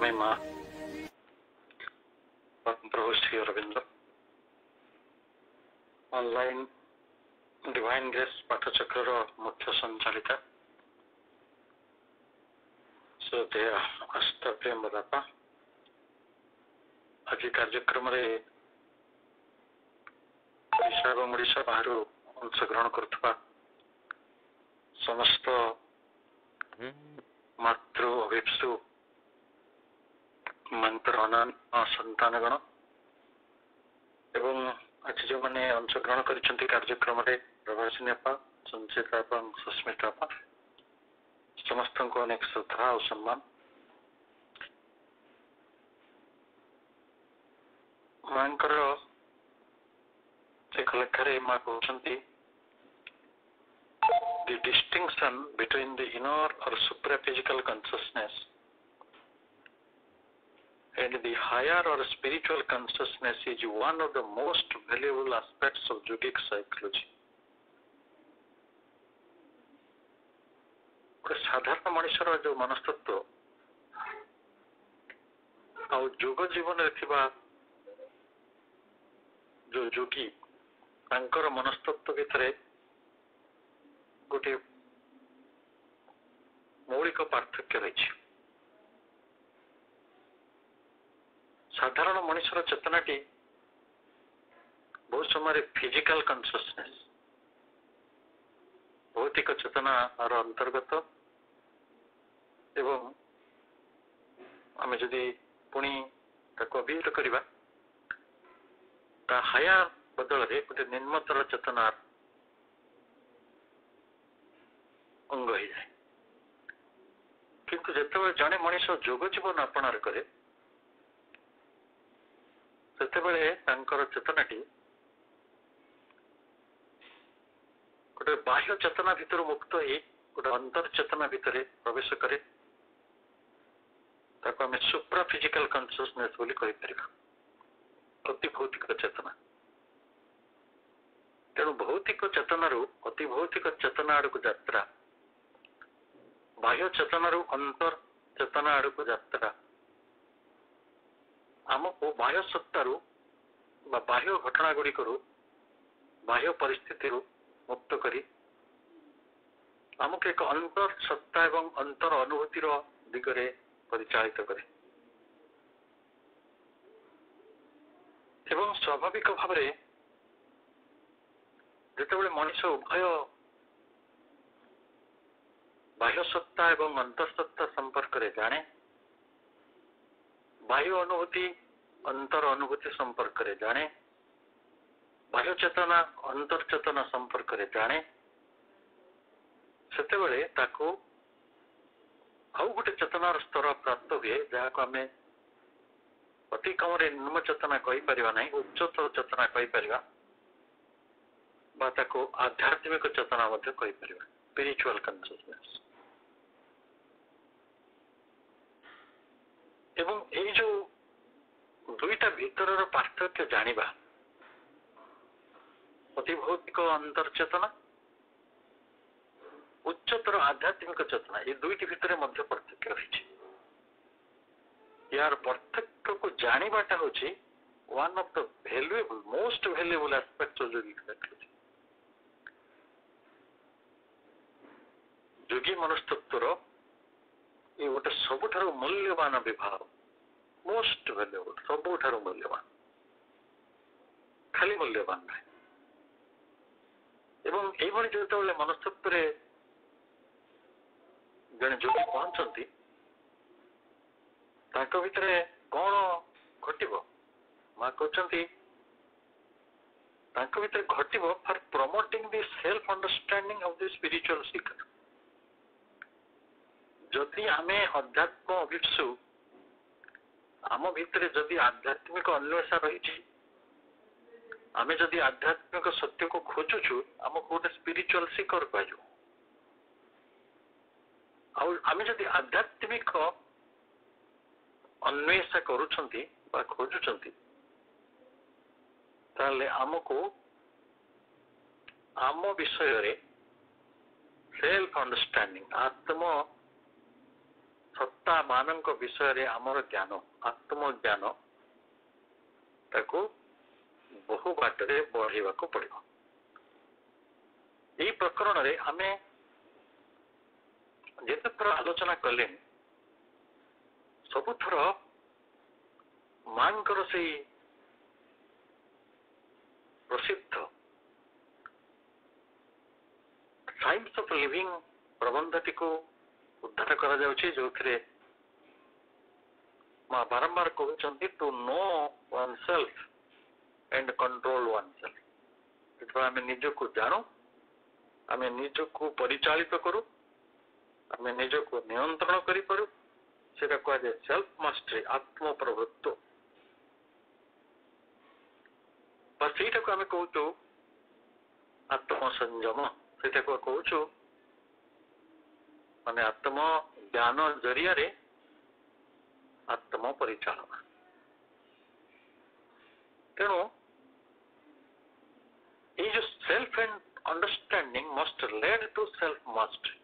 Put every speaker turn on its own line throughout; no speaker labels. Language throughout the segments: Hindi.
महिमा प्रभु Shri Aurobindo online divine grace पाठचक्र मुख्य संचालिका श्रोतेय अष्ट प्रेम दाता आज कार्यक्रम ओडिशा बाहर अंशग्रहण करुवा समस्त मातृ अभिप्सु मंत्र संतानगण एवं आज जो मैंने अंशग्रहण कर कार्यक्रम प्रभासिनी अपा संचिता सुस्मिता अपा समस्त को अनेक श्रद्धा और सम्मान। मांकर एक लेखारे माँ कहते the distinction between the inner or supraphysical consciousness and the higher or spiritual consciousness is one of the most valuable aspects of yogic psychology. साधारण मनुष्यर जो मनस्तत्व आ योग जीवन जो योगी मनस्तत्व भितर गोटे मौलिक पार्थक्य रही। साधारण मनुष्यर चेतनाटी बहुत समय फिजिकल कॉन्शियसनेस भौतिक चेतना अंतर्गत एवं आम जदि पुणी अभिहित करवा हायर बदल गोटे निम्नतर चेतनार अंग हो जाए। किंतु जिते जड़े मनीष योग जीवन अपनार करे चेतनाटी गोटे बाह्य चेतना भितर मुक्त हो गोटे अंतर चेतना भितर प्रवेश करे आम सुप्रा फिजिकल कॉन्शियसनेस बोली अति भौतिक चेतना। तेणु भौतिक चेतनार अति भौतिक चेतना आड़ को यात्रा बाह्य चेतनार अंतर चेतना आड़ को यात्रा आमको बाह्य सत्तारू बाह्य घटना गुड़िक बाह्य परिस्थिति मुक्त करी आमको एक अंतर सत्ता एवं अंतर अनुभूतिर दिगरे परिचालित करे एवं स्वाभाविक भाव जिते मनुष्य उभय बाह्य सत्ता एवं अंतरसत्ता संपर्क रे जाने बाह्य अनुभूति अंतर अनुभूति संपर्क रे जाने बाह्य चेतना अंतर चेतना संपर्क रे जाने सेतेबेले ताको आउ गोटे चेतनार स्तर प्राप्त हुए जहाँ को आम अति कम निम्न चेतना कहीपर ना उच्चतर चेतना कहीपर आध्यात्मिक चेतना कहीपर स्पिरिचुअल कॉन्शियसनेस। एवं ये जो दुईटा भीतर पार्थक्य जानिबा अति भौतिक अंतर चेतना उच्चतर आध्यात्मिक चेतना ये दुईटी भितर मध्य पार्थक्य रही। यार पार्थक्य को जानिबाटा होची one of the valuable most valuable aspect of yogic psychology. योगी मनस्तत्वर ये गोटे सबुठारु मूल्यवान विभाग मोस्ट वैल्यूएबल सबुठारु मूल्यवान खाली मूल्यवान ना एवं ये जो मनस्तत्व जड़े योगी पहुंचती भितर कौन घटव माँ कहते भितर घटव for promoting the self understanding of the spiritual seeker. जदि आम अध्यात्म अभिप्सु आम भितर जदि आध्यात्मिक अन्वेषा रही आम जदि आध्यात्मिक सत्य को खोजुचु आमको गोटे स्पिरिचुअल सीकर कह आम जदि आध्यात्मिक अन्वेषा करुछंती बा खोजुछंती ताले आमको आम विषय रे सेल्फ अंडरस्टैंडिंग आत्म सत्ता मानक विषय रे आमर ज्ञान आत्मज्ञान ताको बहु बाटरे बढ़ेवा को पड़िबो। एई प्रकरण रे आमे जेते थर आलोचना कले सबुथर मांकर से प्रसिद्ध साइंस ऑफ लिविंग प्रबंधटी को उद्धार करा जाउछि जो थरे मां बारंबार कहउछन्ति to know one self and control one self. तो आमे निज को जानो, आमे निज को परिचालित करू, आमे निज को नियंत्रण करि पारू, सेटा कह जाय सेल्फ मास्टरी आत्म प्रभुत्व। बस एटा को आमे कहउछु आत्म संयम, सेटा को कहउछु माने आत्म ज्ञान जरिया रे आत्म परिचालना। तेणु ये जो self and understanding must lead to self mastery.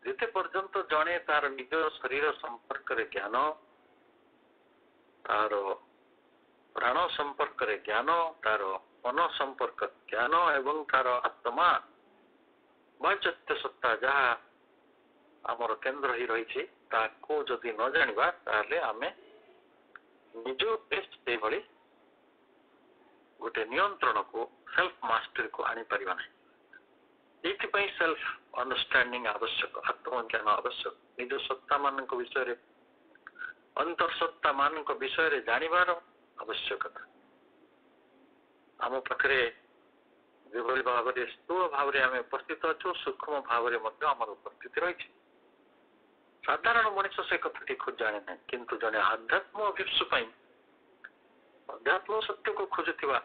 जिते पर्यंत जने तार निज शरीर संपर्क रे ज्ञान, तार प्राण संपर्क रे ज्ञान, तार मन संपर्क ज्ञान एवं तार आत्मा चैत्य सत्ता जहाँ आमर केन्द्र ही रही ताको जदि न जानिबा ताले आमे निज से भली गोटे नियंत्रण को सेल्फ मास्टरी को आनी परिबा नै। एथिपाई सेल्फ अंडरस्टैंडिंग आवश्यक, आत्मज्ञान आवश्यक। निज सत्ता मान विषय रे अंतर्सत्ता मान विषय रे जानिबार आवश्यकता। आम पाखरे जेभली भाव में स्थूल भाव में आम उपस्थित अच्छु सूक्ष्म भाव में उपस्थित रही। साधारण मनुष्य से कथा टी खोज जाने ना, किंतु जने आध्यात्म अभिप्सु अध्यात्म सत्य को खोजुवा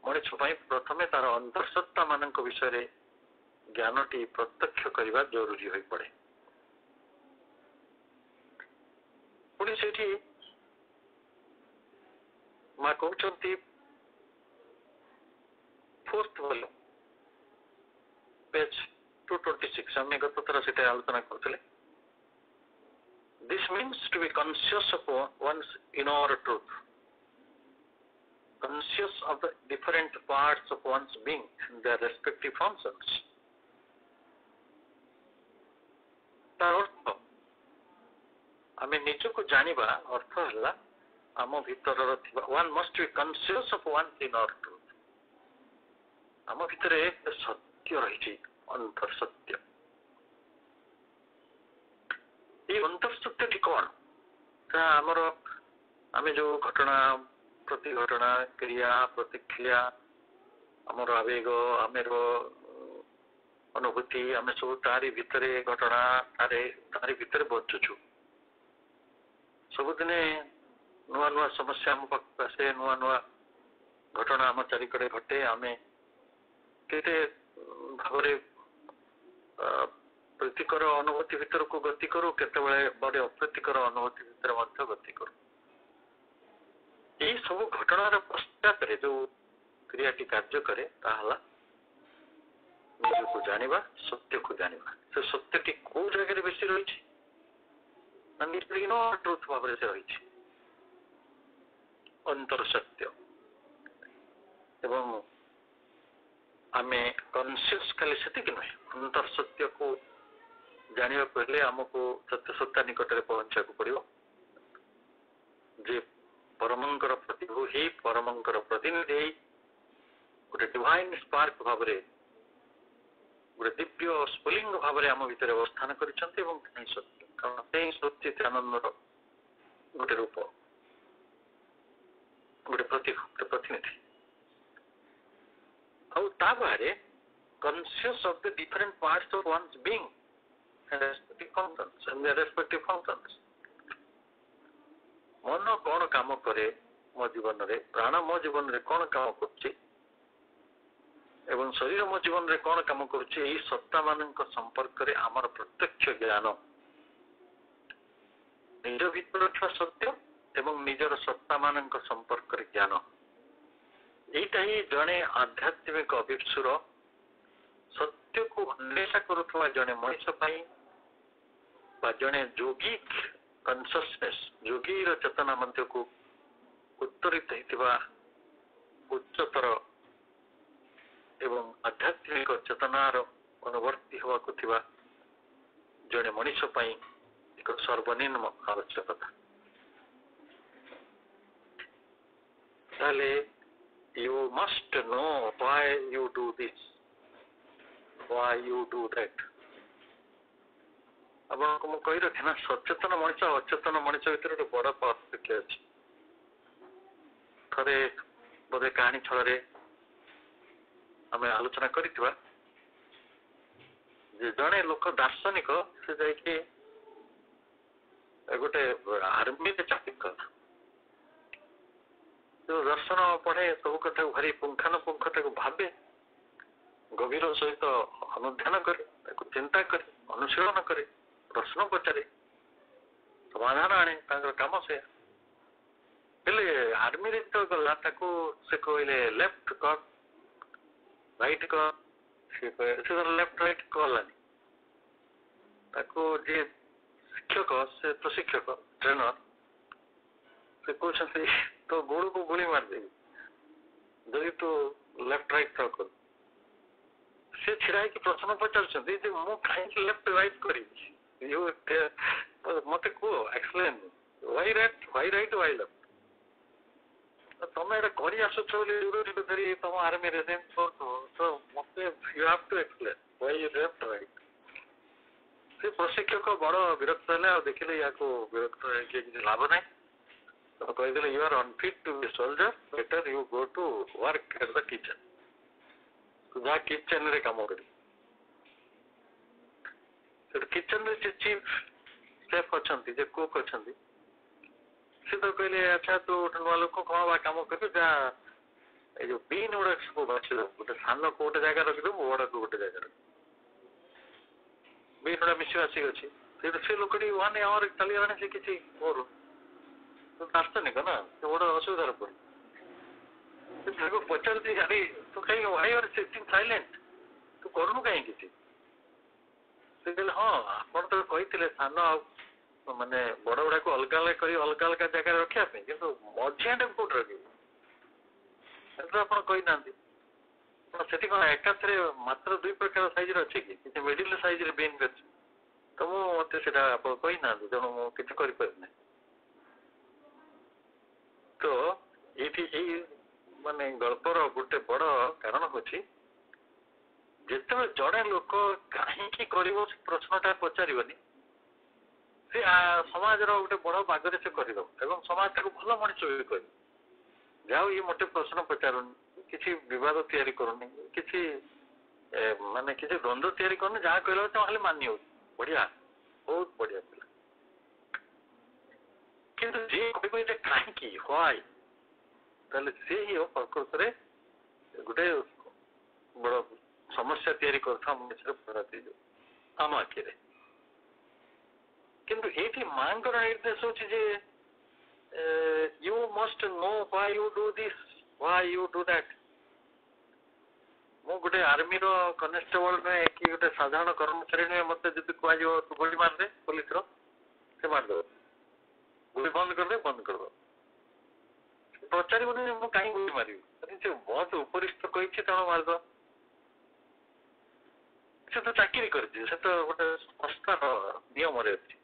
मनुष्य प्रथमे तार अंतर्सत्ता मान विषय रे ज्ञान टी प्रत्यक्ष करने जरूरी हो पड़े। पुणी से माँ कहते फोर्थ वॉल्यूम पेज 226 आम गत थर से आलोचना करते। This means to be conscious of one's inner truth, conscious of the different parts of one's being and their respective functions. तार अर्थ आम निज को जानिबा अर्थ है आम भीतर one must be conscious of one's inner truth। आम भीतर एक सत्य रही, अंतर सत्य। ये अंतर सत्य टी कौन आमर आम जो घटना प्रति घटना क्रिया प्रतिक्रिया आमर आवेग आमर अनुभूति आम सब तारी भितर घटना तारी भितर बचुचु। सबुदिने नुआ नुआ समस्या आम पाखक आसे, नुआ नुआ घटना आम चारिकड़े घटे। आम केते भावरे प्रीतिकर अनुभूति भितर को गति करू, केतेबेले बड़े अप्रीतिकर अनुभूति भितर मध्य गति करू। ये सब घटनार पश्चात जो क्रियाटी कार्य करे ताहला निज को जानिबा, सत्य को जानिबा। से सत्यटी को जगह बेसी रही ट्रुथ भाव से रही अंतर सत्य। एवं आमे कॉन्शियस खाली से नुहे, अंतर सत्य को जानिबा पहले आमको सत्य सत्ता निकट में पहुंचा पड़ो। जे परमंकर प्रतिभू ही परमंकर प्रतिनिधि गोटे डिवाइन स्पार्क भाव गोटे दिव्य स्फुलिंग भाव आम भीतर अवस्थान करते सत्य, कारण से सचित आनंदर गोटे रूप, गोटे प्रतीक, गोटे प्रतिनिधि। आगे conscious of the different parts of one's being and respective functions and their respective functions। मन कौन काम करे मो जीवन रे, प्राण मो जीवन रे कौन काम करछि एवं शरीर मो जीवन रे कौन काम करछि, एई सत्ता मानक संपर्क रे आमर प्रत्यक्ष ज्ञान निज भीतर अथवा सत्य एवं निजर सत्ता मानक संपर्क रे ज्ञान। एटा ही जने आध्यात्मिक जड़े योगी कनसियसनेस योगी चेतना मध्य को उत्तरित होता उच्चतर एवं आध्यात्मिक चेतनार अनुवर्ती होगा जड़े मनीष एक सर्वनिम्न आवश्यकता you must know why you do this, why you do that. अब आपको कही रखे ना सचेतन मनुष्य अचेतन मनुष्य भीतर गोटे बड़ पार्थक्य अच्छी थे बोधे कहानी छल आम आलोचना करा जड़े लोक दार्शनिक से जाकि गोटे आर्मी चाकरी कला जो दर्शन पढ़े सब कथा भारी पुंखानुपुंख भावे गभीर सहित अनुध्यान करे चिंता करे अनुशीलन करे प्रश्न पचारे समाधान आने काम से आर्मी जो गला से कहले लेफ्ट कर राइट कर से लेफ्ट राइट कहलानी जी शिक्षक से प्रशिक्षक ट्रेनर से कहते तो गोड़ को गोली मार देगी जदि तो लेफ्ट राइट कर से छिड़ा कि प्रश्न पचार मु कहीं लेफ्ट राइट करी मत कह explain why right why left तुम ये कर आसुच धरी तुम आर्मी तो मत you have to explain why left right से प्रशिक्षक बड़ विरक्त है देखिले या विरक्त किसी लाभ ना तो कहीदे you are unfit to be soldier better you go to work at the kitchen तो जहाँ किचन रे काम कर किचन रे चीफ शेफ अच्छा कुक अच्छा सी तो कहले अच्छा तू नुआ लोक कौन कम कर जो बीन गुड़ा सब बाछ गोटे सान को गोटे जगह रखिदेव बड़ा को गोटे जगह बीन गुड़ा मिसी आसिक अच्छी से लोकटी 1 आवर चलिए से किसी मोर तो दार्शनिक ना तो बड़ा असुविधार पड़े पचारती अरे तू कहीं व्हाई आर सिटिंग साइलेंट तू करूनु कहीं किसी हाँ आप तो कही सान माने बड़ गुड़ा को अलग अलग कर अलग अलग जगह रखापी कि मझिया टा कौट रखे आप कही ना से कौन एकाथरे मात्र 2 प्रकार साइज अच्छे कि मिडिल साइज बीन अच्छे तो मुझे कही ना तेणु मुझे कर तो ये माने गल्पर गोटे बड़ कारण हूँ जिते जड़े लोक कहीं प्रश्नटा पचारनी से समाज गोटे बड़ बागरे से कर समाज को भल मनीष भी कर जाओ ये मोटे प्रश्न पचारूनी किसी बद तैयारी करूनी किसी माने किसी द्वंद्व तैयारी करनी जहाँ कहला खाली मानि हो बढ़िया बहुत बढ़िया पिला किंतु जे कहे कहीं व्हाई ताले से ही प्रकृत में गोटे बड़ समस्या तैयारी करता मनुष्य प्रगति आम आखिरे किंतु ये माँ निर्देश होचे you must know why you do this why you do that मु गोटे आर्मी रो कनेस्टेबल में कि गोटे साधारण कर्मचारी नुहे मत जब कह तू गोली मार दे पुलिस रो से मारदे गोली बंद कर दो पचार मुझे कहीं गोली मारि बहुत उपरिष्ट कही तेणु मारद से तो चाकरी कर गोटे संस्थार नियम अच्छी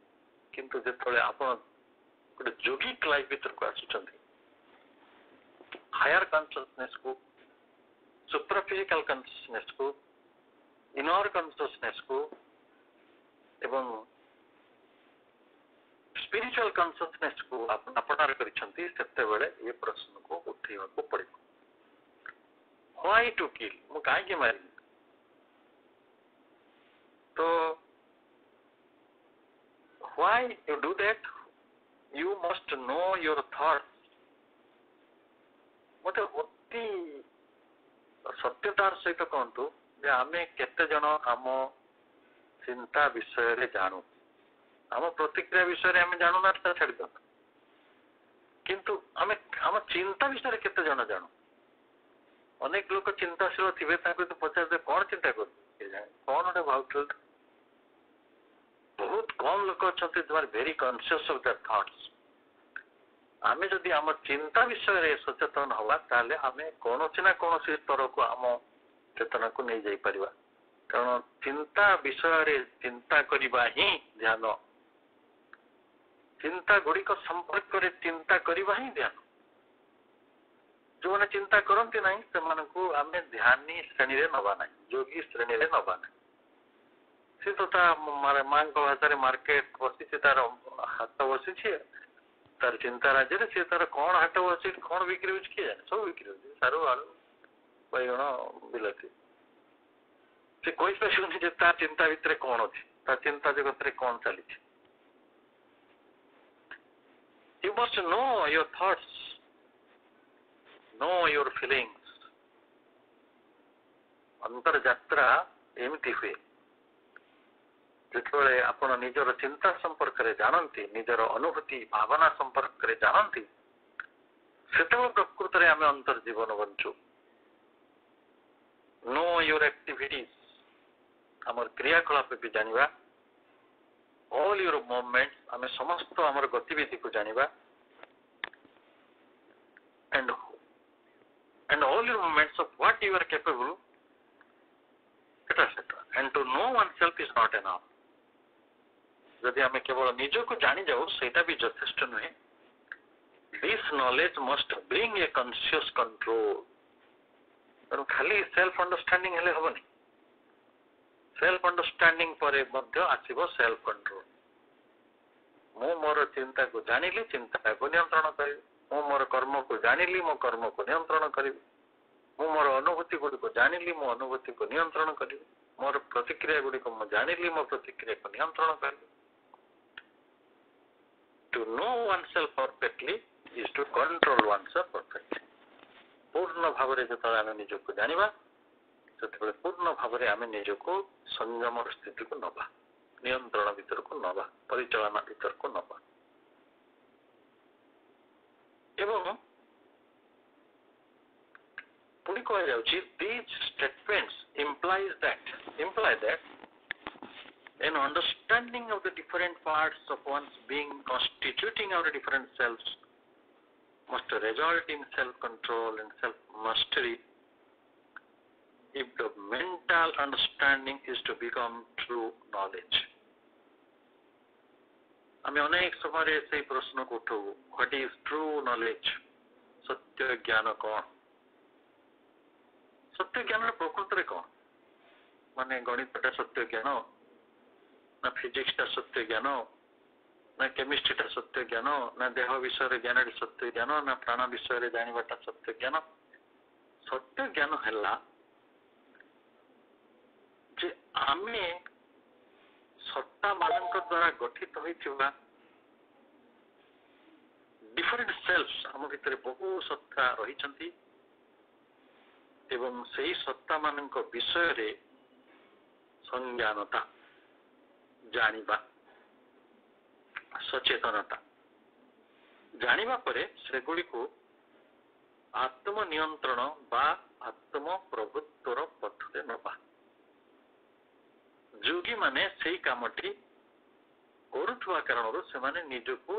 किंतु जो आप गोटे जोगिक लाइफ भीतर को आसुंच हायर कॉन्शियसनेस को सुपरफिजिकल कॉन्शियसनेस को इनर कॉन्शियसनेस को एवं स्पिरिचुअल कॉन्शियसनेस को अपनार करते ये प्रश्न को उठेवा को पड़े व्हाई टू किल मु कहीं मारि तो why you do that you must know your thoughts मत अति सत्यतार सहित कहतु आम केते जन आम चिंता विषय जानू आम प्रतिक्रिया विषय आम जानू ना छाड़ दिया किंतु आम आम चिंता विषय केते जन जानू अनेक लोक चिंताशील थे पचार कौन चिंता कर कौन गोटे भाव बहुत कम लोक अच्छा very conscious of their thoughts आमे जदि आम चिंता विषय रे सचेतन हवा ताले आमे कोनोसी ना कोनोसी स्तर को आम चेतना को नहीं जाई परिबा कारण चिंता विषय रे चिंता करिबा ही ध्यान चिंता गुड़िक संपर्क रे चिंता करिबा ही ध्यान जो मैंने चिंता करती ना से आम ध्यानी श्रेणी रे नबा ना योगी श्रेणी रे नबा ना सी तो माँ भाषा मार्केट बसी तार हाथ बसी तार चिंता राज्य सी तार कौन हाट बसी कौन बिक्री हो किए जाने सब बिक्री हो सारू आलू बैगण बिलाती से कही पारे तार चिंता भितर कौन अच्छी तार चिंता जगत रे कौन चली you must know your thoughts know your feelings अंतर यात्रा एमती हुए जिते आपण निजर चिंता संपर्क में जानती निजर अनुभूति भावना संपर्क में जानती से प्रकृत में आम अंतर जीवन बंचु नो योर एक्टिविटीज आम क्रियाकलाप भी जानिबा ऑल योर मूवमेंट्स आम समस्त आम गतिविधि को जानिबा and all your movements of what you are capable etcetera and to know one self is not enough जदि आम केवल निजको जानी जाऊ सेटा भी यथेष्ट नुहे this knowledge must bring a conscious control तेणु खाली सेल्फ अंडरस्टैंडिंग हेले हबनी सेल्फ अंडरस्टैंडिंग पर मध्य आसीबो सेल्फ कंट्रोल मु मोर चिंता को जानिली चिंता को नियंत्रण करी मु मोर कर्म को जानिली मो कर्म को नियंत्रण करी मु मोर अनुभूति गुडी को जानिली मो अनुभूति को नियंत्रण करी मोर प्रतिक्रिया गुडी को मु जानिली मो प्रतिक्रिया को नियंत्रण करी To know oneself perfectly is to control oneself perfectly. पूर्ण भाव में जो आम निजक जाना से पूर्ण भाव में आम निजक संयम स्थिति को नवा नियंत्रण भीतर को नवा परिचालना भीतर को नवा एवं पुणी कह जाउछि these statements imply that an understanding of the different parts of one's being constituting our different selves must result in self-control and self-mastery if the mental understanding is to become true knowledge. आम अनेक समय से प्रश्न को उठू व्हाट इज ट्रू नॉलेज सत्य ज्ञान कौन सत्य ज्ञान प्रकृत रे कौन माने गणित सत्य ज्ञान ना फिजिक्स टा सत्य ज्ञान ना केमिस्ट्री टा सत्य ज्ञान ना देह विषय ज्ञान सत्य ज्ञान ना प्राण विषय जानवाटा सत्य ज्ञान है जे आमे सत्ता मानक द्वारा गठित होइथिबा डिफरेंट सेल्स आम भितर बहु सत्ता रही एवं सही सत्ता मानक विषय रे संज्ञानता जानिबा सचेतनता जानिबा परे सेगुड़ी को आत्म नियंत्रण बा आत्म प्रभुत्वर पथरे नबा जोगी माने सेही कामटी करुथुवा कारणरू से माने निजको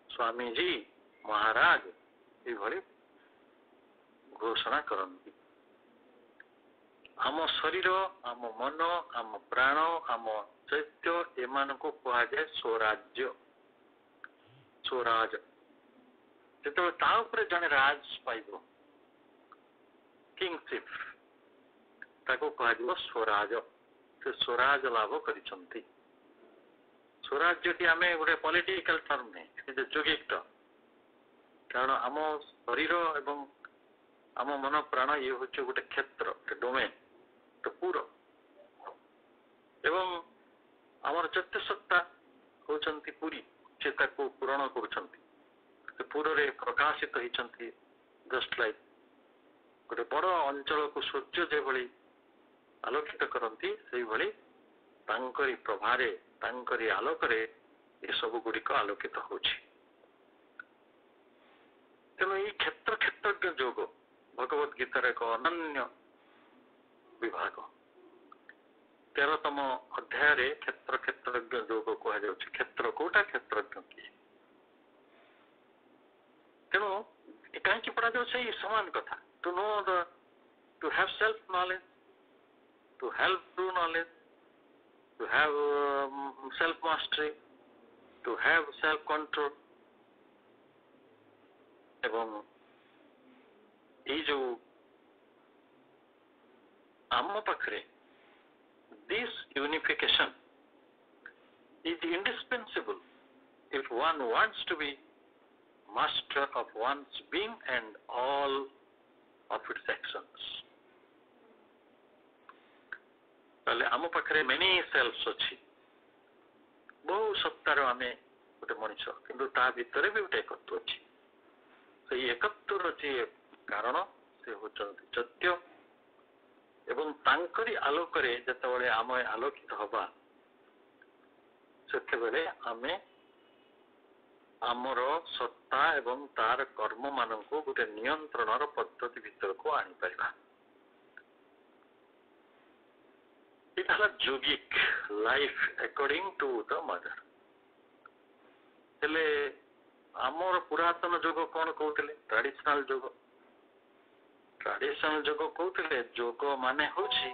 स्वामीजी महाराज एभली घोषणा करती आम शरीर आम मन आम प्राण आम चैत्य एमान को कहा जाए स्वराज्य स्वराज जो जड़े राज पाइब किंगशिप ताको कहा स्वराज से स्वराज लाभ करिसंती स्वराज्य आम गोटे पॉलिटिकल टर्म नहीं यौगिक टर्म कारण आम शरीर एवं आम मन प्राण ये हूँ गोटे क्षेत्र गोटे डोमेन तो पूरा एवं आमर चैत्य सत्ता होचंती पूरी से ताको पूरण कर पूरे प्रकाशित होती जस्ट लाइक गोटे बड़ अंचल को सूर्य जो भली आलोकित करती से भली तांकरी प्रभारे तांकरी आलोकरे ये सब गुड़िक आलोकित होछि तेणु ये क्षेत्र क्षेत्रज्ञ जोग भगवत गीतार एक अनन्य विभाग 13तम अध्याय क्षेत्र क्षेत्रज्ञ योग कहुच्छे क्षेत्र कोटा क्षेत्रज्ञ किए तेणु कहीं पढ़ा जाए समान कथा to know the to have self knowledge to help true knowledge to have self mastery to have self control एवं ये जो आम पाखरे this unification is indispensable if one wants to be master of one's being and all of its actions. ताले आम पाखरे many selves अच्छी बहु सत्तार आमे गोटे मनीष किंतु ता भितर भी गोटे एकत्व अच्छी से एकत्वर जे कारण से होचंती सत्य एवं तांकरी आलोकरे जतबेले आमे आलोकित हवा सेतेबेले आमे आमर सत्ता एवं तार कर्म मानक गोटे नियंत्रणर पद्धति भीतर को आनी परिबा it yogic life according to the Mother हेले आमर पुरातन जोग कौन कहते ट्रेडिशनल जोग ट्रेडिशनल जोग कहते जोग माने होची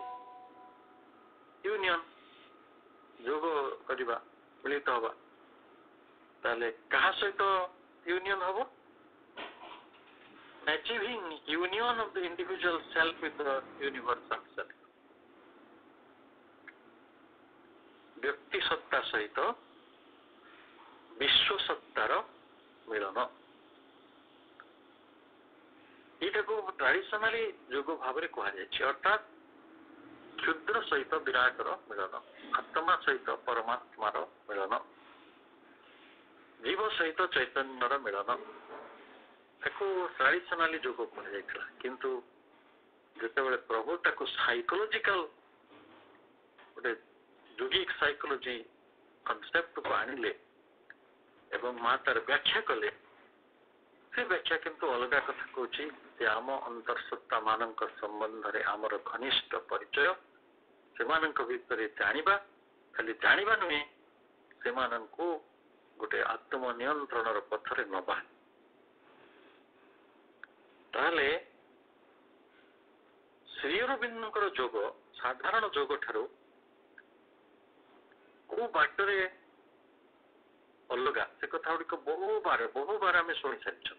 यूनियन जोग करबा मिलित हवा ताले कहा सहित यूनियन हबो achieving union of the individual self with the universal self व्यक्ति सत्ता सहित विश्व सत्तार मिलन यहाँ को ट्रेडिशनली जोग भाव में कहुच्छे अर्थात क्षुद्र सहित विराटर मिलन आत्मा सहित परमात्मार मिलन जीव सहित चैतन्यर मिलन ताको ट्रेडिशनली जोग कहुला किंतु जिते प्रभु ताको साइकोलॉजिकल गोटे जोगिक साइकोलॉजी कॉन्सेप्ट को आनिले एवं माँ तार व्याख्या कले से व्याख्या किंतु अलग कथा कहूँ आम अंतर्सत्ता मान संबंध में आमर घनिष्ठ परिचय से भितर जानिबा खाली जानिबा नुहे से गोटे आत्म नियंत्रण पथरे नबा ताले श्री अरविंदर जोग साधारण जोग ठारू को बाटरे अलग से कथा गुड़िक बहु बार आम शुणी सारी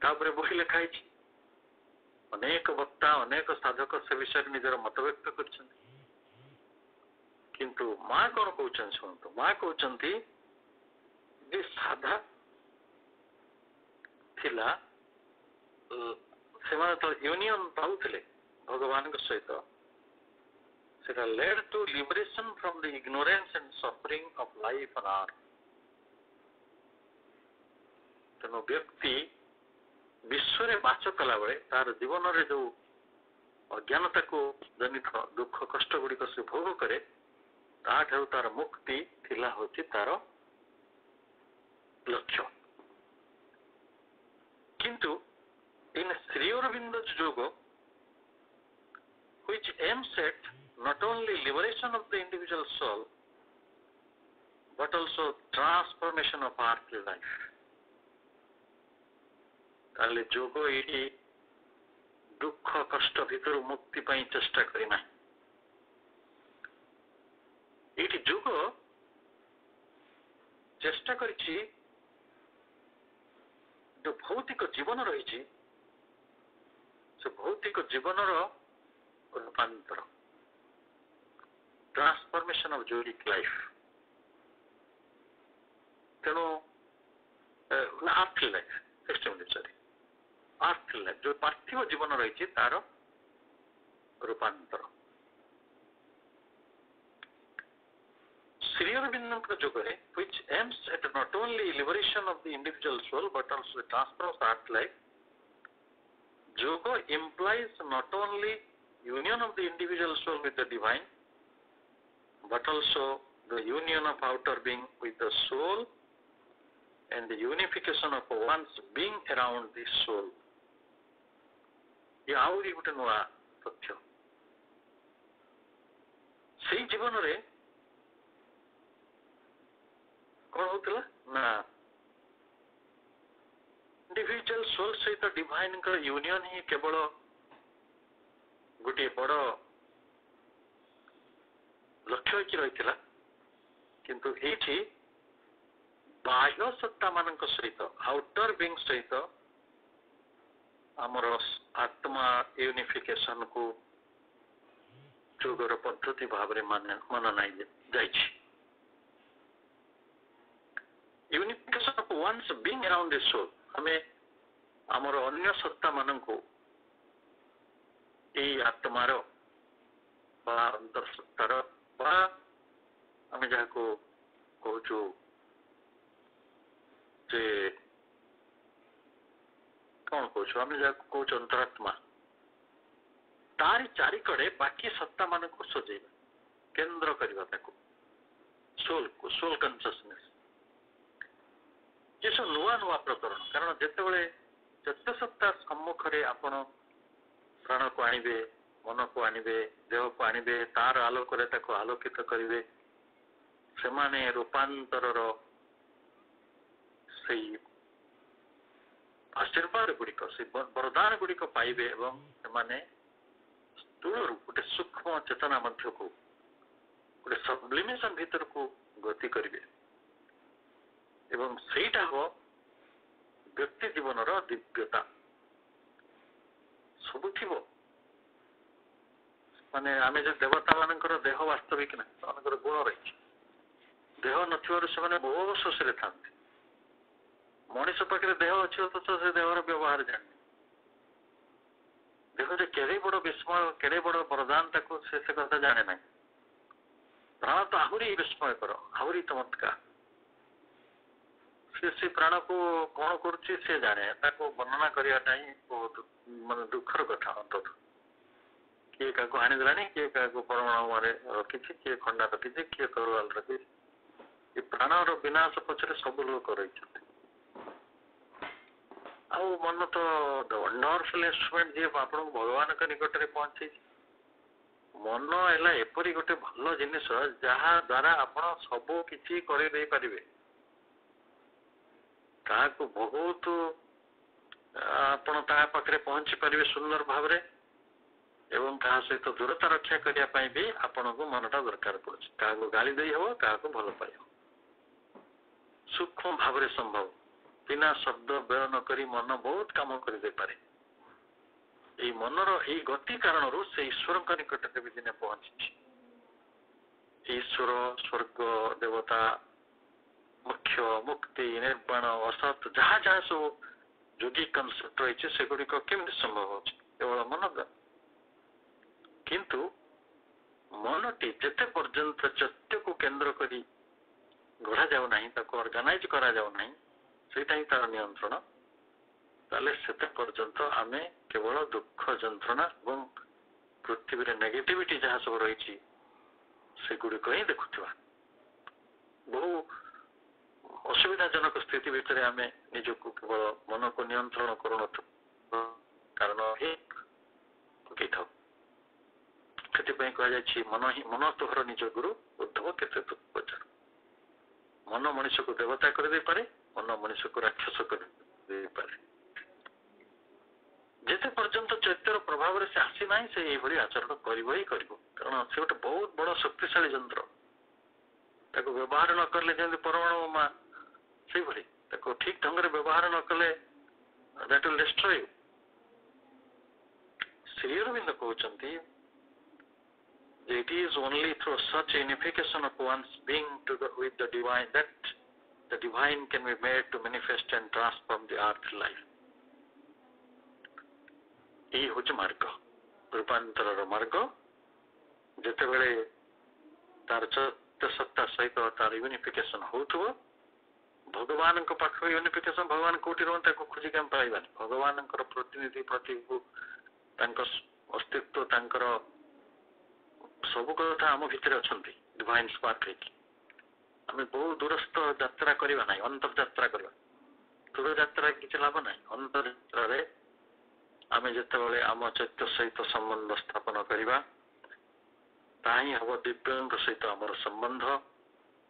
बही लिखाई अनेक वक्ता अनेक साधक से विषय निजर मत व्यक्त कर किंतु माँ कौन कहते शुणु माँ कहते साधा थिला से यूनियन पाउले भगवान सहित सेटा lead to liberation from the ignorance and suffering of life on earth तेणु व्यक्ति विश्व में बास कला बेले तार जीवन में जो अज्ञानता को जनित दुख कष्ट गुड़िक से भोग करे तार मुक्ति थिला होची तार लक्ष्य किंतु इन श्री अरविंद जोग which aims at not only liberation of the individual soul but also transformation of earthly life ताले जोग ये दुख कष्ट भीतर मुक्ति पाई चेष्टा करना ये जोग चेष्टा करिछि जो भौतिक जीवन रही भौतिक जीवन रूपांतर ट्रांसफॉर्मेशन ऑफ जोरिक लाइफ तेणु आर्थिक लाइफ एक्सट्रीमली आर्थिक लाइफ जो पार्थिव जीवन रही तार रूपांतर Shri Arvind जोगरे which aims at not only liberation of the individual soul but also the transfer of earth life. Yoga implies not only union of the individual soul with the divine but also the union of outer being with the soul and the unification of one's being around the soul. ये आउरी गोटे नुआ तथ्य ସେଇ ଜୀବନରେ କଣ ହଉଥିଲା ନା ଇଣ୍ଡିଭିଜୁଆଲ ସୋଲ ସହିତ ଡିଭାଇନଙ୍କର ୟୁନିୟନ ହିଁ କେବଳ ଗୋଟିଏ ବଡ ଲକ୍ଷ୍ୟ ହେଇକି ରହିଥିଲା। କିନ୍ତୁ ଏଇଠି ବାହ୍ୟ ସତ୍ତା ମାନଙ୍କ ସହିତ ଆଉଟର ବିଙ୍ଗ ସହିତ ଆମର ଆତ୍ମା ୟୁନିଫିକେସନ କୁ ଯୋଗର ପଦ୍ଧତି ଭାବରେ ମନାଇ ଯାଇଛି। ୟୁନିଫିକେସନ ଅଫ ୱାନ୍ସ ବିଙ୍ଗ ଆରାଉଣ୍ଡ ଦି ସୋଲ, ଆମେ ଆମର ଅନ୍ୟ ସତ୍ତା ମାନଙ୍କୁ ଏଇ ଆତ୍ମାର ବା ଅନ୍ତର୍ସତ୍ତାର ବା ଆମେ ଯାହାକୁ କହୁଛୁ ଯେ କଣ କହୁଛୁ ଆମେ ଯାହାକୁ କହୁଛୁ ଅନ୍ତରାତ୍ମା, ତାରି ଚାରିକଡେ ବାକି ସତ୍ତା ମାନଙ୍କୁ ସଜେଇବା, କେନ୍ଦ୍ର କରିବା ତାକୁ ସୋଲକୁ, ସୋଲ କନସିୟସନେସ। ଏସବୁ ନୂଆ ନୂଆ ପ୍ରକରଣ, କାରଣ ଯେତେବେଳେ ଯେତେ ସତ୍ତା ସମ୍ମୁଖରେ ଆପଣ ପ୍ରାଣକୁ ଆଣିବେ, ମନକୁ ଆଣିବେ, ଦେହକୁ ଆଣିବେ, ତାର ଆଲୋକରେ ତାକୁ ଆଲୋକିତ କରିବେ, ସେମାନେ ରୂପାନ୍ତରର ସେଇ ଆଶୀର୍ବାଦ ଗୁଡିକ, ସେଇ ବରଦାନ ଗୁଡିକ ପାଇବେ ଏବଂ ସେମାନେ ସ୍ଥୂଳରୁ ଗୋଟେ ସୂକ୍ଷ୍ମ ଚେତନା ମଧ୍ୟକୁ, ଗୋଟେ ସବ୍ଲିମେସନ ଭିତରକୁ ଗତି କରିବେ ଏବଂ ସେଇଟା ହବ ବ୍ୟକ୍ତି ଜୀବନର ଦିବ୍ୟତା। ସବୁ ଥିବ, ମାନେ ଆମେ ଯେ ଦେବତା ମାନଙ୍କର ଦେହ ବାସ୍ତବିକ ନାହିଁ, ସେମାନଙ୍କର ଗୁଣ ରହିଛି। ଦେହ ନଥିବାରୁ ସେମାନେ ବହୁ ଶୋଷରେ ଥାନ୍ତି। ମଣିଷ ପାଖରେ ଦେହ ଅଛି ଅଥଚ ସେ ଦେହର ବ୍ୟବହାର ଜାଣିନି। ଦେହ ଯେ କେଡ଼େ ବଡ ବିସ୍ମୟ, କେଡ଼େ ବଡ ବରଦାନ ତାକୁ ସେ କଥା ଜାଣେ ନାହିଁ। ପ୍ରାଣ ତ ଆହୁରି ବିସ୍ମୟକର, ଆହୁରି ଚମତ୍କାର। ସେ ପ୍ରାଣକୁ କଣ କରୁଛି ସେ ଜାଣେ, ତାକୁ ବର୍ଣ୍ଣନା କରିବାଟା ହିଁ ବହୁତ ମାନେ ଦୁଃଖର କଥା। ଅନ୍ତତଃ କିଏ କାହାକୁ ହାଣିଦେଲାଣି, କିଏ କାହାକୁ ପରମାଣୁରେ ରଖିଛି, କିଏ ଖଣ୍ଡା ରଖିଛି, କିଏ ତରୱାଲ ରଖିଛି। ଏ ପ୍ରାଣର ବିନାଶ ପଛରେ ସବୁ ଲୋକ ରହିଛନ୍ତି। ଆଉ ମନ ତ ୱଣ୍ଡରଫୁଲ ଇନଷ୍ଟ୍ରୁମେଣ୍ଟ, ଯିଏ ଆପଣଙ୍କୁ ଭଗବାନଙ୍କ ନିକଟରେ ପହଞ୍ଚେଇଛି। ମନ ହେଲା ଏପରି ଗୋଟେ ଭଲ ଜିନିଷ ଯାହା ଦ୍ୱାରା ଆପଣ ସବୁ କିଛି କରିଦେଇ ପାରିବେ। ତାହାକୁ ବହୁତ ଆପଣ ତା ପାଖରେ ପହଞ୍ଚି ପାରିବେ ସୁନ୍ଦର ଭାବରେ ଏବଂ କାହା ସହିତ ଦୂରତା ରକ୍ଷା କରିବା ପାଇଁ ବି ଆପଣଙ୍କୁ ମନଟା ଦରକାର ପଡୁଛି। କାହାକୁ ଗାଳି ଦେଇ ହବ, କାହାକୁ ଭଲ ପାଇବ, ସୂକ୍ଷ୍ମ ଭାବରେ ସମ୍ଭବ। ବିନା ଶବ୍ଦ ବ୍ୟୟ ନ କରି ମନ ବହୁତ କାମ କରିଦେଇପାରେ। ଏଇ ମନର ଏଇ ଗତି କାରଣରୁ ସେ ଈଶ୍ୱରଙ୍କ ନିକଟରେ ବି ଦିନେ ପହଞ୍ଚିଛି। ଈଶ୍ୱର, ସ୍ୱର୍ଗ, ଦେବତା, ମୁଖ୍ୟ, ମୁକ୍ତି, ନିର୍ବାଣ, ଅସତ, ଯାହା ଯାହା ସବୁ ଯୋଗୀ କନସେପ୍ଟ ରହିଛି ସେଗୁଡିକ କେମିତି ସମ୍ଭବ ହଉଛି? କେବଳ ମନ ଦ୍ୱାରା। କିନ୍ତୁ ମନଟି ଯେତେ ପର୍ଯ୍ୟନ୍ତ ସତ୍ୟକୁ କେନ୍ଦ୍ର କରି ଗଢାଯାଉ ନାହିଁ, ତାକୁ ଅର୍ଗାନାଇଜ କରାଯାଉ ନାହିଁ, ସେଇଟା ହିଁ ତାର ନିୟନ୍ତ୍ରଣ, ତାହେଲେ ସେତେ ପର୍ଯ୍ୟନ୍ତ ଆମେ କେବଳ ଦୁଃଖ ଯନ୍ତ୍ରଣା ଏବଂ ପୃଥିବୀରେ ନେଗେଟିଭିଟି ଯାହା ସବୁ ରହିଛି ସେଗୁଡିକ ହିଁ ଦେଖୁଥିବା। ବହୁ ଅସୁବିଧାଜନକ ସ୍ଥିତି ଭିତରେ ଆମେ ନିଜକୁ କେବଳ ମନକୁ ନିୟନ୍ତ୍ରଣ କରୁନଥାଉ, କାରଣ ହିଁ ପକେଇଥାଉ। ସେଥିପାଇଁ କୁହାଯାଇଛି ମନ ତୋହର ନିଜ ଗୁରୁ, ଉଦ୍ଧବ କେତେ ପଚାର। ମନ ମଣିଷକୁ ଦେବତା କରିଦେଇପାରେ, ମନ ମଣିଷକୁ ରାକ୍ଷସ କରିଦେଇପାରେ। ଯେତେ ପର୍ଯ୍ୟନ୍ତ ଚୈତ୍ୟର ପ୍ରଭାବରେ ସେ ଆସିନାହିଁ, ସେ ଏଇଭଳି ଆଚରଣ କରିବ ହିଁ କରିବ। କାରଣ ସେ ଗୋଟେ ବହୁତ ବଡ ଶକ୍ତିଶାଳୀ ଯନ୍ତ୍ର। ତାକୁ ବ୍ୟବହାର ନ କଲେ ଯେମିତି ପରମାଣୁ ବୋମା, ସେଇଭଳି ତାକୁ ଠିକ ଢଙ୍ଗରେ ବ୍ୟବହାର ନ କଲେ that will destroy you। Shri Arvind କହୁଛନ୍ତି, it is only through such unification of one's being with the divine that the divine can be made to manifest and transform the earth life। ଏଇ ହଉଛି ମାର୍ଗ, ରୂପାନ୍ତରର ମାର୍ଗ। ଯେତେବେଳେ ତାର ସତ୍ତା ସହିତ ତାର ୟୁନିଫିକେସନ ହଉଥିବ, ଭଗବାନଙ୍କ ପାଖରେ ୟୁନିଫିକେସନ, ଭଗବାନ କୋଉଠି ରୁହନ୍ତି ତାକୁ ଖୋଜିକି ଆମେ ପାଇବାନି। ଭଗବାନଙ୍କର ପ୍ରତିନିଧି ପ୍ରତିକୁ, ତାଙ୍କ ଅସ୍ତିତ୍ୱ, ତାଙ୍କର ସବୁ କଥା ଆମ ଭିତରେ ଅଛନ୍ତି ଡିଭାଇନ ସ୍ପାର୍କ ହେଇକି। ଆମେ ବହୁ ଦୂରସ୍ଥ ଯାତ୍ରା କରିବା ନାହିଁ, ଅନ୍ତର୍ଯାତ୍ରା କରିବା। ଦୂର ଯାତ୍ରାରେ କିଛି ଲାଭ ନାହିଁ। ଅନ୍ତର୍ଯାତ୍ରାରେ ଆମେ ଯେତେବେଳେ ଆମ ଚୈତ୍ୟ ସହିତ ସମ୍ବନ୍ଧ ସ୍ଥାପନ କରିବା, ତାହା ହିଁ ହବ ଦିବ୍ୟଙ୍କ ସହିତ ଆମର ସମ୍ବନ୍ଧ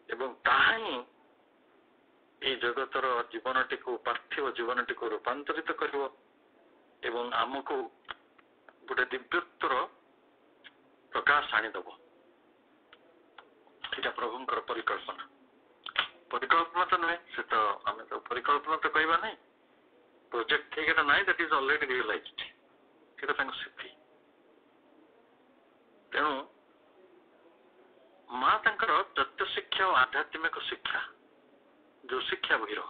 ଏବଂ ତାହା ହିଁ এই ଜଗତର ଜୀବନଟିକୁ ପାର୍ଥିବ ଜୀବନଟିକୁ ରୂପାନ୍ତରିତ କରିବ ଏବଂ ଆମକୁ ଗୋଟେ ଦିବ୍ୟତ୍ୱର ପ୍ରକାଶ ଆଣିଦେବ। ଏଇଟା ପ୍ରଭୁଙ୍କର ପରିକଳ୍ପନା। ପରିକଳ୍ପନା ତ ନୁହେଁ, ସେ ତ ଆମେ ତ ପରିକଳ୍ପନା ତ କହିବା ନାହିଁ, ପ୍ରୋଜେକ୍ଟ ହେଇକିଟା ନାହିଁ, ଦ୍ୟାଟ୍ ଇଜ୍ ଅଲରେଡି ରିଅଲାଇଜ୍ଡ। ସେଇଟା ତାଙ୍କ ସିଦ୍ଧି। ତେଣୁ ମା ତାଙ୍କର ତତ୍ତ୍ୱ ଶିକ୍ଷା ଓ ଆଧ୍ୟାତ୍ମିକ ଶିକ୍ଷା, ଯୋଉ ଶିକ୍ଷା ବହିର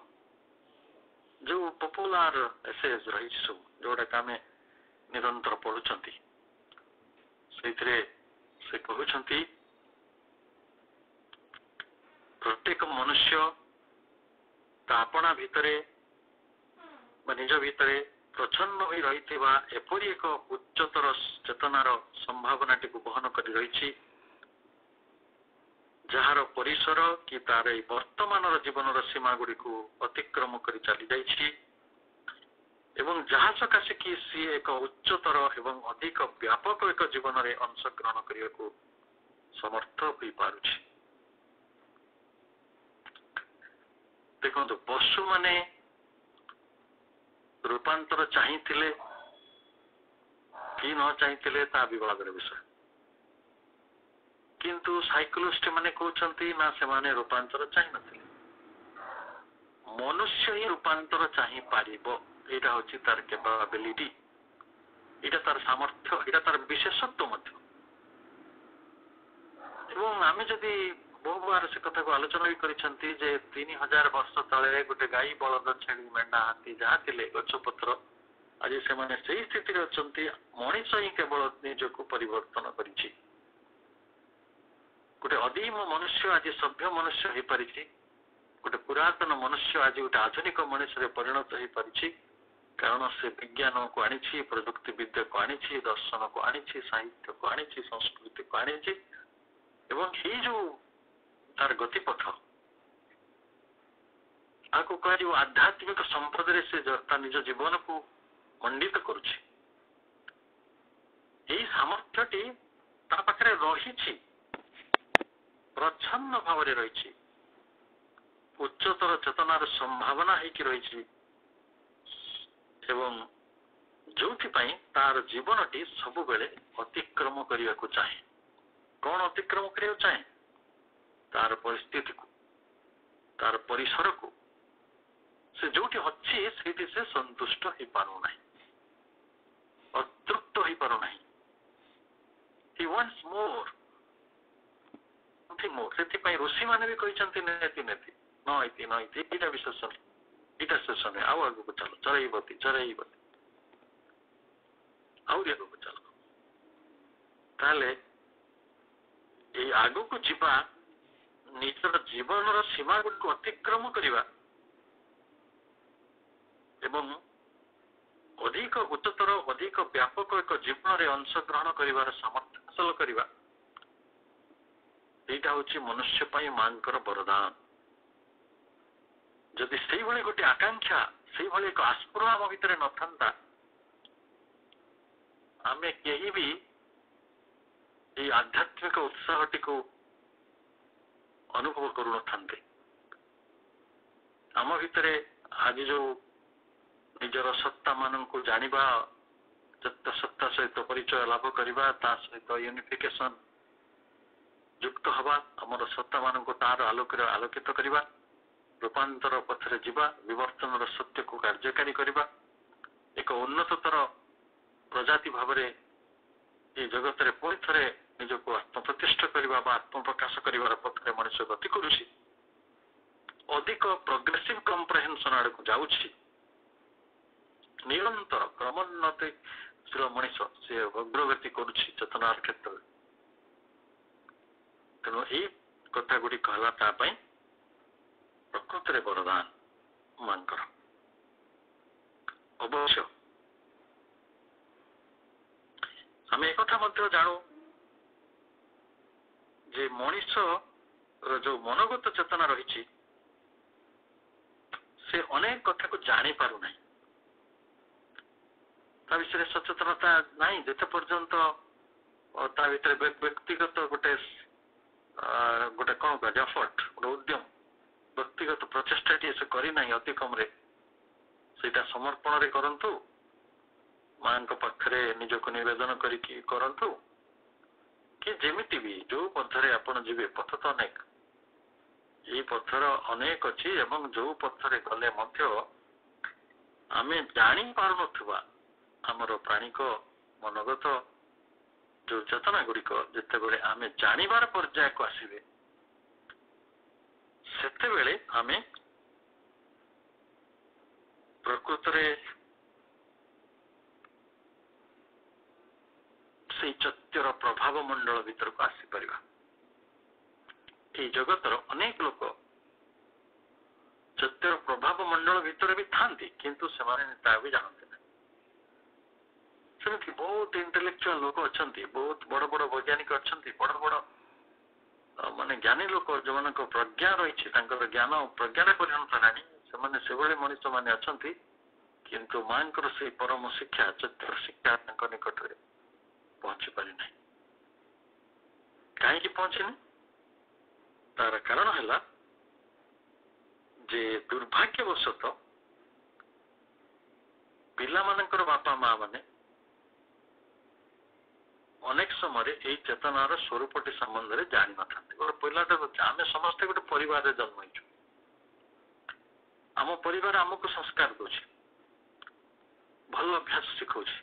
ଯୋଉ ପପୁଲାର ଏସେଜ ରହିଛି ସବୁ, ଯୋଉଟାକୁ ଆମେ ନିରନ୍ତର ପଢୁଛନ୍ତି, ସେଇଥିରେ ସେ କହୁଛନ୍ତି ପ୍ରତ୍ୟେକ ମନୁଷ୍ୟ ତା ଆପଣା ଭିତରେ ବା ନିଜ ଭିତରେ ପ୍ରଚ୍ଛନ୍ନ ହୋଇ ରହିଥିବା ଏପରି ଏକ ଉଚ୍ଚତର ଚେତନାର ସମ୍ଭାବନାଟିକୁ ବହନ କରି ରହିଛି, ଯାହାର ପରିସର କି ତାର ଏଇ ବର୍ତ୍ତମାନର ଜୀବନର ସୀମା ଗୁଡ଼ିକୁ ଅତିକ୍ରମ କରି ଚାଲି ଯାଇଛି ଏବଂ ଯାହା ସକାଶେ କି ସିଏ ଏକ ଉଚ୍ଚତର ଏବଂ ଅଧିକ ବ୍ୟାପକ ଏକ ଜୀବନରେ ଅଂଶଗ୍ରହଣ କରିବାକୁ ସମର୍ଥ ହୋଇପାରୁଛି। ଦେଖନ୍ତୁ, ପଶୁମାନେ ରୂପାନ୍ତର ଚାହିଁଥିଲେ କି ନ ଚାହିଁଥିଲେ ତା ବିବାଦର ବିଷୟ, କିନ୍ତୁ ସାଇକୋଲୋଜିଷ୍ଟ ମାନେ କହୁଛନ୍ତି ନା ସେମାନେ ରୂପାନ୍ତର ଚାହିଁନଥିଲେ। ମନୁଷ୍ୟ ହିଁ ରୂପାନ୍ତର ଚାହିଁପାରିବ, ଏଇଟା ହଉଛି ତାର କେପାବିଲିଟି, ଏଇଟା ତାର ସାମର୍ଥ୍ୟ, ଏଇଟା ତାର ବିଶେଷତ୍ୱ ମଧ୍ୟ। ଏବଂ ଆମେ ଯଦି ବହୁବାର ସେ କଥାକୁ ଆଲୋଚନା ବି କରିଛନ୍ତି ଯେ 3000 ବର୍ଷ ତଳେ ଗୋଟେ ଗାଈ, ବଳଦ, ଛେଳି, ମେଣ୍ଢା, ହାତୀ ଯାହା ଥିଲେ, ଗଛପତ୍ର, ଆଜି ସେମାନେ ସେଇ ସ୍ଥିତିରେ ଅଛନ୍ତି। ମଣିଷ ହିଁ କେବଳ ନିଜକୁ ପରିବର୍ତ୍ତନ କରିଛି। ଗୋଟେ ଅଦୀମ ମନୁଷ୍ୟ ଆଜି ସଭ୍ୟ ମନୁଷ୍ୟ ହେଇପାରିଛି, ଗୋଟେ ପୁରାତନ ମନୁଷ୍ୟ ଆଜି ଗୋଟେ ଆଧୁନିକ ମଣିଷରେ ପରିଣତ ହେଇପାରିଛି, କାରଣ ସେ ବିଜ୍ଞାନକୁ ଆଣିଛି, ପ୍ରଯୁକ୍ତି ବିଦ୍ୟାକୁ ଆଣିଛି, ଦର୍ଶନକୁ ଆଣିଛି, ସାହିତ୍ୟକୁ ଆଣିଛି, ସଂସ୍କୃତିକୁ ଆଣିଛି ଏବଂ ଏଇ ଯୋଉ ତାର ଗତିପଥ ଆକୁ କୁହାଯିବ ଆଧ୍ୟାତ୍ମିକ ସମ୍ପଦରେ ସେ ତା ନିଜ ଜୀବନକୁ ମଣ୍ଡିତ କରୁଛି। ଏଇ ସାମର୍ଥ୍ୟଟି ତା ପାଖରେ ରହିଛି, ପ୍ରଚ୍ଛନ୍ନ ଭାବରେ ରହିଛି, ଉଚ୍ଚତର ଚେତନାର ସମ୍ଭାବନା ହେଇକି ରହିଛି ଏବଂ ଯୋଉଥିପାଇଁ ତାର ଜୀବନଟି ସବୁବେଳେ ଅତିକ୍ରମ କରିବାକୁ ଚାହେଁ। କଣ ଅତିକ୍ରମ କରିବାକୁ ଚାହେଁ? ତାର ପରିସ୍ଥିତିକୁ, ତାର ପରିସରକୁ। ସେ ଯୋଉଠି ଅଛି ସେଇଠି ସେ ସନ୍ତୁଷ୍ଟ ହେଇପାରୁନାହିଁ, ଅତୃପ୍ତ ହେଇପାରୁନାହିଁ। He wants more, nothing more। ସେଥିପାଇଁ ଋଷିମାନେ ବି କହିଛନ୍ତି ନେତି ନେତି ନ ଇତି ନ ଇତି, ଏଇଟା ବି ଶେଷ ନାହିଁ, ଏଇଟା ଶେଷ ନାହିଁ, ଆଉ ଆଗକୁ ଚାଲ, ଚରେଇବତୀ ଚରେଇବତୀ, ଆହୁରି ଆଗକୁ ଚାଲ। ତାହେଲେ ଏଇ ଆଗକୁ ଯିବା, ନିଜର ଜୀବନର ସୀମା ଗୁଡ଼ିକୁ ଅତିକ୍ରମ କରିବା ଏବଂ ଅଧିକ ଉଚ୍ଚତର, ଅଧିକ ବ୍ୟାପକ ଏକ ଜୀବନରେ ଅଂଶଗ୍ରହଣ କରିବାର ସାମର୍ଥ୍ୟ ହାସଲ କରିବା, ଏଇଟା ହଉଛି ମନୁଷ୍ୟ ପାଇଁ ମାଙ୍କର ବରଦାନ। ଯଦି ସେଇଭଳି ଗୋଟେ ଆକାଂକ୍ଷା, ସେଇଭଳି ଏକ ଆସ୍ପୃହ ଆମ ଭିତରେ ନଥାନ୍ତା, ଆମେ କେହି ବି ଏଇ ଆଧ୍ୟାତ୍ମିକ ଉତ୍ସାହଟିକୁ ଅନୁଭବ କରୁନଥାନ୍ତେ। ଆମ ଭିତରେ ଆଜି ଯୋଉ ନିଜର ସତ୍ତା ମାନଙ୍କୁ ଜାଣିବା, ସତ୍ତା ସହିତ ପରିଚୟ ଲାଭ କରିବା, ତା ସହିତ ୟୁନିଫିକେସନ ଯୁକ୍ତ ହବା, ଆମର ସତ୍ତା ମାନଙ୍କୁ ତାର ଆଲୋକରେ ଆଲୋକିତ କରିବା, ରୂପାନ୍ତର ପଥରେ ଯିବା, ବିବର୍ତ୍ତନର ସତ୍ୟକୁ କାର୍ଯ୍ୟକାରୀ କରିବା, ଏକ ଉନ୍ନତତର ପ୍ରଜାତି ଭାବରେ এই ଜଗତରେ ପୁଣି ଥରେ ନିଜକୁ ଆତ୍ମପ୍ରତିଷ୍ଠା କରିବା ବା ଆତ୍ମପ୍ରକାଶ କରିବାର ପଥରେ ମଣିଷ ଗତି କରୁଛି, ଅଧିକ ପ୍ରୋଗ୍ରେସିଭ କମ୍ପ୍ରେହେନ୍ସନ ଆଡକୁ ଯାଉଛି, ନିରନ୍ତର କ୍ରମୋନ୍ନତିଶୀଳ ମଣିଷ ସେ ଅଗ୍ରଗତି କରୁଛି ଚେତନାର କ୍ଷେତ୍ରରେ। ତେଣୁ ଏଇ କଥା ଗୁଡ଼ିକ ହେଲା ତା ପାଇଁ ପ୍ରକୃତରେ ବରଦାନ ମାଙ୍କର। ଅବଶ୍ୟ ଆମେ ଏକଥା ମଧ୍ୟ ଜାଣୁ ଯେ ମଣିଷର ଯୋଉ ମନୋଗତ ଚେତନା ରହିଛି, ସେ ଅନେକ କଥାକୁ ଜାଣିପାରୁନାହିଁ, ତା ବିଷୟରେ ସଚେତନତା ନାହିଁ। ଯେତେ ପର୍ଯ୍ୟନ୍ତ ତା ଭିତରେ ବ୍ୟକ୍ତିଗତ ଗୋଟେ ଗୋଟେ କଣ କୁହାଯାଏ ଏଫର୍ଟ, ଗୋଟେ ଉଦ୍ୟମ, ବ୍ୟକ୍ତିଗତ ପ୍ରଚେଷ୍ଟାଟିଏ ସେ କରିନାହିଁ ଅତି କମରେ, ସେଇଟା ସମର୍ପଣରେ କରନ୍ତୁ, ମାଙ୍କ ପାଖରେ ନିଜକୁ ନିବେଦନ କରିକି କରନ୍ତୁ, କି ଯେମିତି ବି ଯୋଉ ପଥରେ ଆପଣ ଯିବେ, ପଥ ତ ଅନେକ, ଏଇ ପଥର ଅନେକ ଅଛି ଏବଂ ଯୋଉ ପଥରେ ଗଲେ ମଧ୍ୟ ଆମେ ଜାଣିପାରୁନଥିବା ଆମର ପ୍ରାଣିକ ମନୋଗତ ଯୋଉ ଚେତନା ଗୁଡ଼ିକ ଯେତେବେଳେ ଆମେ ଜାଣିବାର ପର୍ଯ୍ୟାୟକୁ ଆସିବେ, ସେତେବେଳେ ଆମେ ପ୍ରକୃତରେ ସେଇ ସତ୍ୟର ପ୍ରଭାବ ମଣ୍ଡଳ ଭିତରକୁ ଆସିପାରିବା। এই ଜଗତର ଅନେକ ଲୋକ ସତ୍ୟର ପ୍ରଭାବ ମଣ୍ଡଳ ଭିତରେ ବି ଥାନ୍ତି, କିନ୍ତୁ ସେମାନେ ତାହା ବି ଜାଣନ୍ତି ନାହିଁ। ସେମିତି ବହୁତ ଇଣ୍ଟେଲେକ୍ଚୁଆଲ ଲୋକ ଅଛନ୍ତି, ବହୁତ ବଡ ବଡ ବୈଜ୍ଞାନିକ ଅଛନ୍ତି, ବଡ ବଡ ମାନେ ଜ୍ଞାନୀ ଲୋକ ଯୋଉମାନଙ୍କ ପ୍ରଜ୍ଞା ରହିଛି, ତାଙ୍କର ଜ୍ଞାନ ପ୍ରଜ୍ଞାରେ ପରିଣତ ହେଲାଣି, ସେମାନେ ସେଭଳି ମଣିଷ ମାନେ ଅଛନ୍ତି, କିନ୍ତୁ ମାଙ୍କର ସେଇ ପରମ ଶିକ୍ଷା, ସତ୍ୟର ଶିକ୍ଷା ତାଙ୍କ ନିକଟରେ ପହଞ୍ଚି ପାରିନାହିଁ। କାହିଁକି ପହଞ୍ଚିନି? ତାର କାରଣ ହେଲା ଯେ ଦୁର୍ଭାଗ୍ୟବଶତଃ ପିଲାମାନଙ୍କର ବାପା ମା ମାନେ ଅନେକ ସମୟରେ ଏଇ ଚେତନାର ସ୍ୱରୂପଟି ସମ୍ବନ୍ଧରେ ଜାଣିନଥାନ୍ତି। ଗୋଟେ ପିଲାଟା, ଆମେ ସମସ୍ତେ ଗୋଟେ ପରିବାରରେ ଜନ୍ମ ହେଇଛୁ, ଆମ ପରିବାର ଆମକୁ ସଂସ୍କାର ଦଉଛି, ଭଲ ଅଭ୍ୟାସ ଶିଖଉଛି,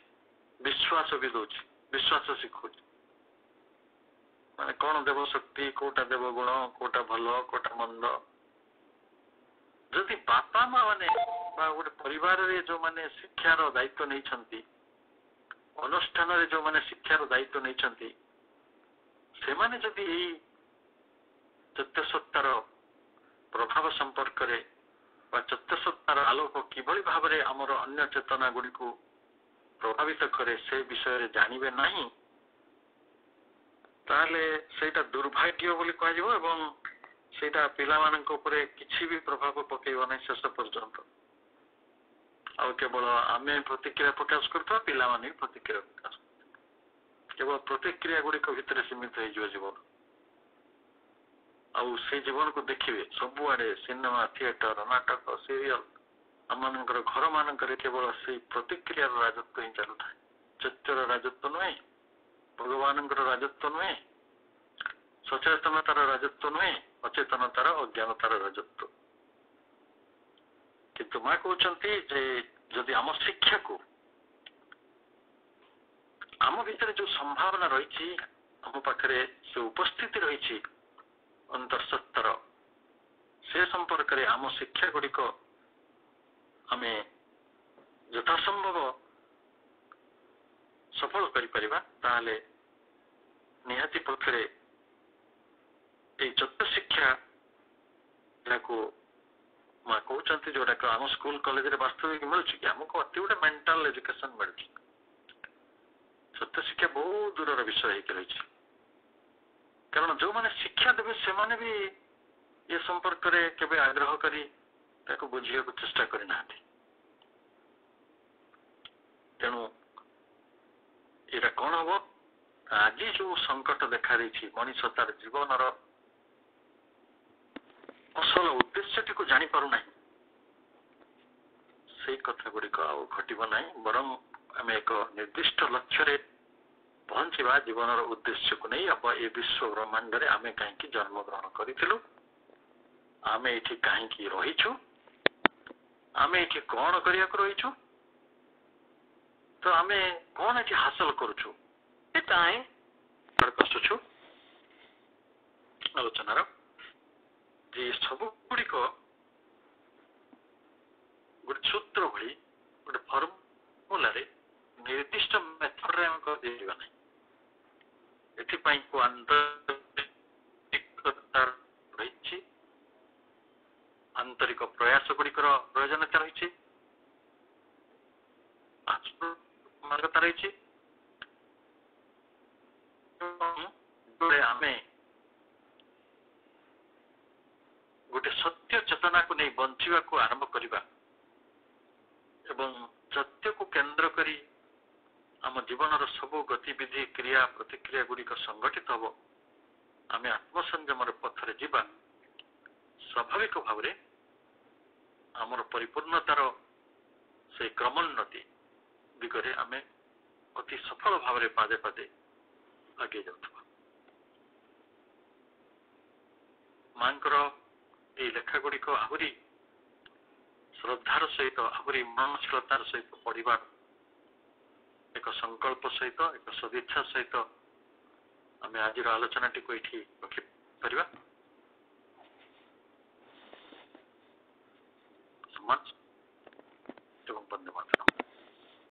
ବିଶ୍ୱାସ ବି ଦଉଛି, ବିଶ୍ୱାସ ଶିଖଉଛି, ମାନେ କଣ ଦେବ ଶକ୍ତି, କୋଉଟା ଦେବ ଗୁଣ, କୋଉଟା ଭଲ, କୋଉଟା ମନ୍ଦ। ଯଦି ବାପା ମା ମାନେ ବା ଗୋଟେ ପରିବାରରେ ଯୋଉମାନେ ଶିକ୍ଷାର ଦାୟିତ୍ୱ ନେଇଛନ୍ତି, ଅନୁଷ୍ଠାନରେ ଯୋଉମାନେ ଶିକ୍ଷାର ଦାୟିତ୍ୱ ନେଇଛନ୍ତି, ସେମାନେ ଯଦି ଏଇ ସତ୍ୟସତ୍ତାର ପ୍ରଭାବ ସମ୍ପର୍କରେ ବା ସତ୍ୟସତ୍ତାର ଆଲୋକ କିଭଳି ଭାବରେ ଆମର ଅନ୍ୟ ଚେତନା ଗୁଡ଼ିକୁ ପ୍ରଭାବିତ କରେ ସେ ବିଷୟରେ ଜାଣିବେ ନାହିଁ, ତାହେଲେ ସେଇଟା ଦୁର୍ଭାଗ୍ୟ ବୋଲି କୁହାଯିବ ଏବଂ ସେଇଟା ପିଲାମାନଙ୍କ ଉପରେ କିଛି ବି ପ୍ରଭାବ ପକେଇବ ନାହିଁ ଶେଷ ପର୍ଯ୍ୟନ୍ତ। ଆଉ କେବଳ ଆମେ ପ୍ରତିକ୍ରିୟା ପ୍ରକାଶ କରୁଥିବା, ପିଲାମାନେ ବି ପ୍ରତିକ୍ରିୟା ପ୍ରକାଶ କରୁଥିବେ, କେବଳ ପ୍ରତିକ୍ରିୟା ଗୁଡ଼ିକ ଭିତରେ ସୀମିତ ହେଇଯିବ ଜୀବନ। ଆଉ ସେଇ ଜୀବନକୁ ଦେଖିବେ ସବୁଆଡେ ସିନେମା, ଥିଏଟର, ନାଟକ, ସିରିଏଲ, ଆମମାନଙ୍କର ଘର ମାନଙ୍କରେ କେବଳ ସେଇ ପ୍ରତିକ୍ରିୟାର ରାଜତ୍ୱ ହିଁ ଚାଲୁଥାଏ। ସତ୍ୟର ରାଜତ୍ୱ ନୁହେଁ, ଭଗବାନଙ୍କର ରାଜତ୍ୱ ନୁହେଁ, ସଚେତନତାର ରାଜତ୍ୱ ନୁହେଁ, ଅଚେତନତାର ଅଜ୍ଞାନତାର ରାଜତ୍ୱ। କିନ୍ତୁ ମା କହୁଛନ୍ତି ଯେ ଯଦି ଆମ ଶିକ୍ଷାକୁ, ଆମ ଭିତରେ ଯୋଉ ସମ୍ଭାବନା ରହିଛି, ଆମ ପାଖରେ ଯୋଉ ଉପସ୍ଥିତି ରହିଛି ଅନ୍ତର୍ସତ୍ତାର, ସେ ସମ୍ପର୍କରେ ଆମ ଶିକ୍ଷା ଗୁଡ଼ିକ ଆମେ ଯଥାସମ୍ଭବ ସଫଳ କରିପାରିବା, ତାହେଲେ ନିହାତି ପକ୍ଷରେ ଏଇ ସତ୍ୟ ଶିକ୍ଷା ଯାହାକୁ ମା କହୁଛନ୍ତି, ଯୋଉଟାକ ଆମ ସ୍କୁଲ କଲେଜରେ ବାସ୍ତବିକ ମିଳୁଛି କି ଆମକୁ ଅତି ଗୋଟେ ମେଣ୍ଟାଲ ଏଜୁକେସନ ମିଳୁଛି। ସତ୍ୟ ଶିକ୍ଷା ବହୁତ ଦୂରର ବିଷୟ ହେଇକି ରହିଛି, କାରଣ ଯୋଉମାନେ ଶିକ୍ଷା ଦେବେ ସେମାନେ ବି ଏ ସମ୍ପର୍କରେ କେବେ ଆଗ୍ରହ କରି ତାକୁ ବୁଝିବାକୁ ଚେଷ୍ଟା କରିନାହାନ୍ତି। ତେଣୁ ଏଇଟା କଣ ହବ, ଆଜି ଯୋଉ ସଙ୍କଟ ଦେଖାଦେଇଛି, ମଣିଷ ତାର ଜୀବନର ଅସଲ ଉଦ୍ଦେଶ୍ୟଟିକୁ ଜାଣିପାରୁନାହିଁ, ସେଇ କଥା ଗୁଡ଼ିକ ଆଉ ଘଟିବ ନାହିଁ, ବରଂ ଆମେ ଏକ ନିର୍ଦ୍ଦିଷ୍ଟ ଲକ୍ଷ୍ୟରେ ପହଞ୍ଚିବା। ଜୀବନର ଉଦ୍ଦେଶ୍ୟକୁ ନେଇ ଏ ବିଶ୍ୱ ବ୍ରହ୍ମାଣ୍ଡରେ ଆମେ କାହିଁକି ଜନ୍ମଗ୍ରହଣ କରିଥିଲୁ, ଆମେ ଏଠି କାହିଁକି ରହିଛୁ, ଆମେ ଏଠି କଣ କରିବାକୁ ରହିଛୁ, ତ ଆମେ କଣ ଏଠି ହାସଲ କରୁଛୁ, ଆସୁଛୁ ଆଲୋଚନାର ଯେ ସବୁ ଗୁଡ଼ିକ ଗୋଟେ ସୂତ୍ର ଭଳି, ଗୋଟେ ଫର୍ମୁଲାରେ, ନିର୍ଦ୍ଦିଷ୍ଟ ମେଥଡରେ ଆମେ କରିଦେଇବା ନାହିଁ। ଏଥିପାଇଁ ଆନ୍ତରିକତା ରହିଛି, ଆନ୍ତରିକ ପ୍ରୟାସ ଗୁଡ଼ିକର ପ୍ରয়োଜନତା ରହିଛି, ମାର୍ଗତା ରହିଛି। ଆମେ ଗୋଟେ ସତ୍ୟ ଚେତନାକୁ ନେଇ ବଞ୍ଚିବାକୁ ଆରମ୍ଭ କରିବା ଏବଂ ସତ୍ୟକୁ କେନ୍ଦ୍ର କରି ଆମ जीवनर सबु गतिविधि क्रिया प्रतिक्रिया गुड़िक संगठित हम आम आत्मसंयमर पथरे जीवा स्वाभाविक भाव में आमर परिपूर्णतार से क्रमोन्नति दिगरे आम अति सफल भाव में पादे पादे आगे जाऊँ। मांकर ये लेखा गुड़िक आहरी श्रद्धार सहित आहरी मननशीलतार सहित पढ़ा एक संकल्प सहित एक सदिच्छा सहित आम आज आलोचना टी ये रखिपर। समाज एवं बंदे मातरम।